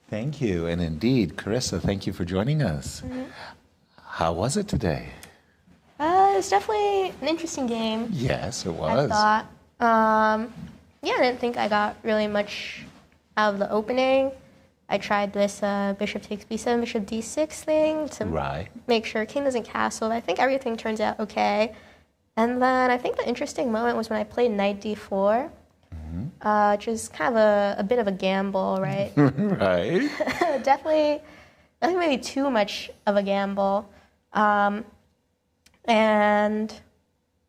Thank you. And indeed, Carissa, thank you for joining us. How was it today? It was definitely an interesting game. Yes, it was. I thought. I didn't think I got really much out of the opening. I tried this bishop takes b7, bishop d6 thing to make sure king doesn't castle. I think everything turns out okay. And then I think the interesting moment was when I played knight d4, which is kind of a bit of a gamble, right? Right. Definitely, I think maybe too much of a gamble. And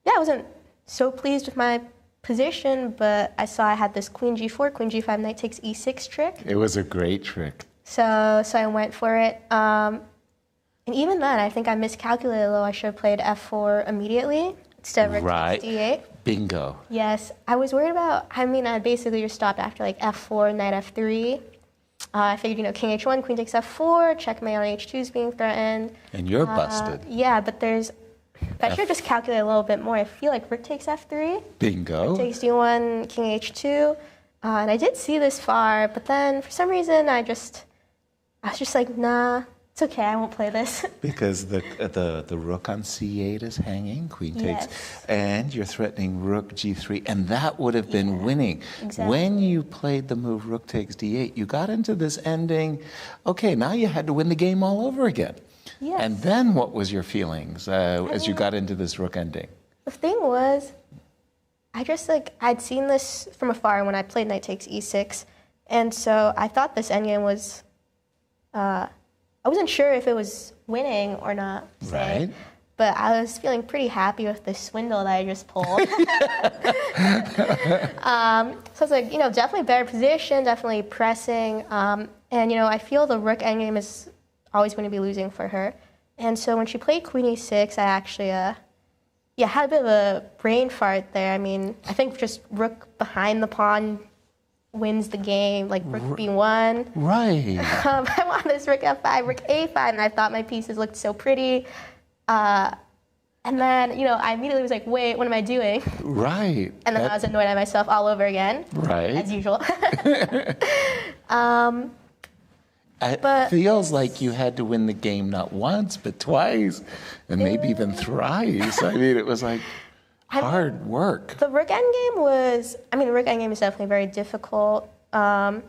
yeah, I wasn't so pleased with my position, but I saw I had this queen g4, queen g5, knight takes e6 trick. It was a great trick. So I went for it. And even then, I think I miscalculated a little. I should have played f4 immediately instead of rook takes d8. Bingo. Yes. I was worried about, I basically just stopped after like f4, knight f3. I figured, king h1, queen takes f4, checkmate on h2 is being threatened. And you're busted. Yeah, but I should have just calculated a little bit more. I feel like rook takes f3. Bingo. Rook takes d1, king h2. And I did see this far, but then for some reason I was just like, nah, it's okay, I won't play this. Because the rook on c8 is hanging, queen takes, and you're threatening rook g3, and that would have been winning. Exactly. When you played the move rook takes d8, you got into this ending, okay, now you had to win the game all over again. Yes. And then what was your feelings as you got into this rook ending? The thing was, I'd seen this from afar when I played knight takes e6, and so I thought this endgame was, I wasn't sure if it was winning or not, Right. but I was feeling pretty happy with the swindle that I just pulled. So I was like, definitely better position, definitely pressing, and I feel the rook endgame is always going to be losing for her. And so when she played queen e6, I actually had a bit of a brain fart there. I think just rook behind the pawn wins the game, like rook b1. Right. I wanted this rook f5, rook a5, and I thought my pieces looked so pretty. And then, I immediately was like, wait, what am I doing? Right. And then I was annoyed at myself all over again. Right. As usual. It feels like you had to win the game not once, but twice, and maybe even thrice. It was like hard work. The rook endgame the rook endgame is definitely very difficult to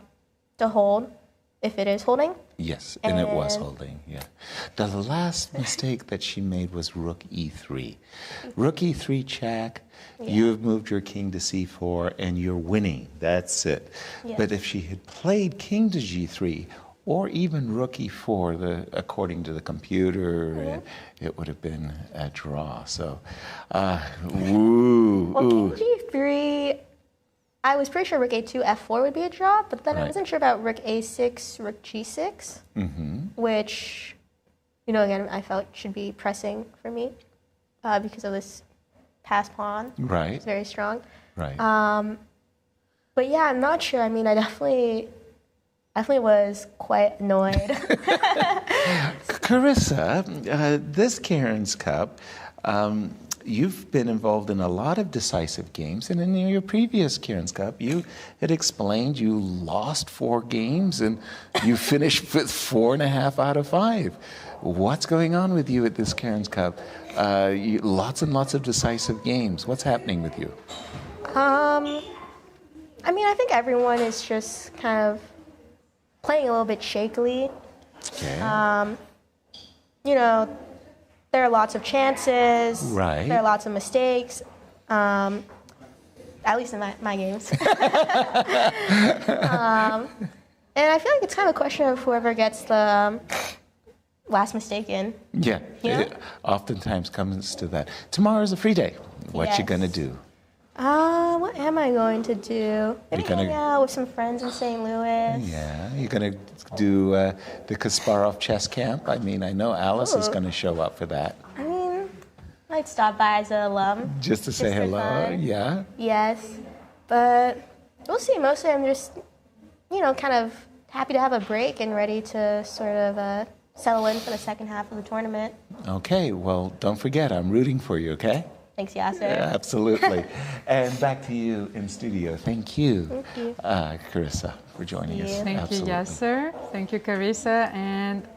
hold, if it is holding. Yes, and it was holding, yeah. The last mistake that she made was rook e3. Rook e3 check, you have moved your king to c4, and you're winning. That's it. Yeah. But if she had played king to g3, or even rook e4, according to the computer, it would have been a draw. So, king g3, I was pretty sure rook a2, f4 would be a draw, but then I wasn't sure about rook a6, rook g6, which, again, I felt should be pressing for me because of this pass pawn. Right. It's very strong. Right. But yeah, I'm not sure. I definitely was quite annoyed. Carissa, this Cairns Cup, you've been involved in a lot of decisive games, and in your previous Cairns Cup, you had explained you lost 4 games and you finished with 4.5 out of 5. What's going on with you at this Cairns Cup? Lots and lots of decisive games. What's happening with you? I think everyone is just kind of playing a little bit shakily. Okay. There are lots of chances. Right. There are lots of mistakes. At least in my games. And I feel like it's kind of a question of whoever gets the last mistake in. Yeah. It oftentimes comes to that. Tomorrow's a free day. What you gonna do? What am I going to do? Maybe hang out with some friends in St. Louis. Yeah, you're going to do the Kasparov chess camp? I know Alice is going to show up for that. I'd stop by as an alum. Just to say hello, fun. yeah? Yes, but we'll see. Mostly I'm just, kind of happy to have a break and ready to sort of settle in for the second half of the tournament. Okay, well, don't forget, I'm rooting for you, okay? Thanks, Yasser. Yeah, absolutely. And back to you in studio. Thank you. Thank you. Carissa. for joining us. you. Thank Absolutely. you, Yasser. Thank you, Carissa. And